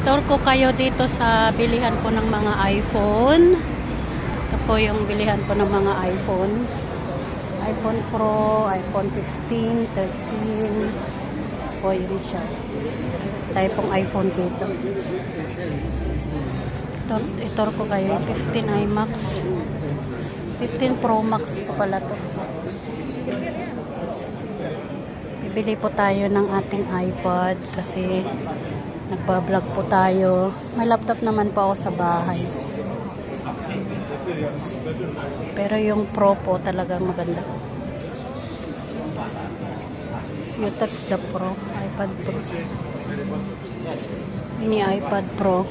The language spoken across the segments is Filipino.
Tour ko kayo dito sa bilihan po ng mga iPhone. Ito po yung bilihan po ng mga iPhone. iPhone Pro, iPhone 15, 13. Po yun siya. Tayo pong iPhone dito. Itor ko kayo 15 iMax. 15 Pro Max po pala to. Bibili po tayo ng ating iPod kasi nagpa-vlog po tayo. May laptop naman po ako sa bahay. Pero yung Pro po talagang maganda. You touch the Pro, iPad Pro. Mini iPad Pro.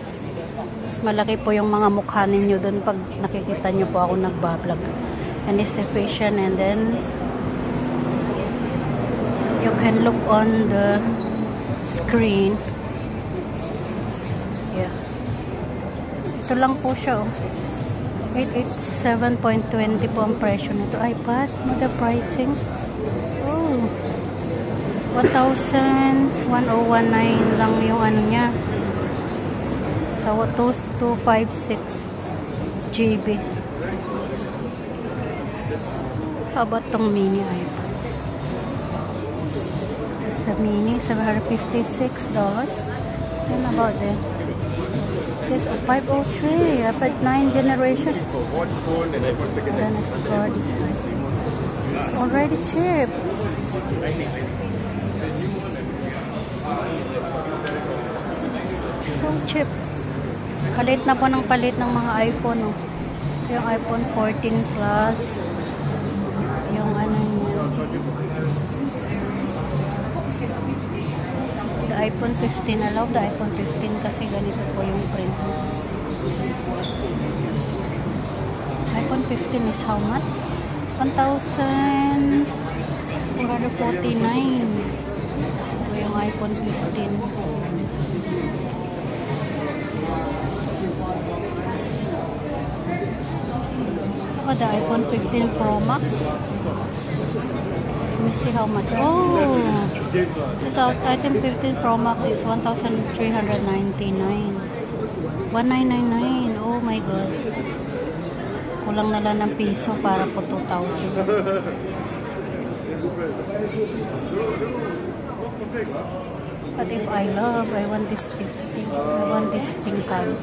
Mas malaki po yung mga mukha ninyo dun pag nakikita nyo po ako nagbablog. And it's efficient, and then you can look on the screen. Yeah. Ito lang po siya, oh. 887.20 po ang presyo nito. iPad, the pricing. Oh. 1,1019 lang yung ano niya. So, 256 GB. How about tong mini iPad? Sa mini, $756. Then about that. This is 503, iPad 9 generation. Then explore this iPad. It's already cheap. So cheap. Palit na po ng palit ng mga iPhone, oh. Yung iPhone 14 Plus. Yung ano niya. The iPhone 15. I love the iPhone 15 kasi ganito po yung print. iPhone 15 is how much? 1,449. Ito yung iPhone 15. Oh, the iPhone 15 Pro Max. Let me see how much. Oh, so iPhone 15 Pro Max is 1,399. 1,999. Oh my God. Kulang na lang ng piso para po 2,000. But if I want this 50. I want this pink color.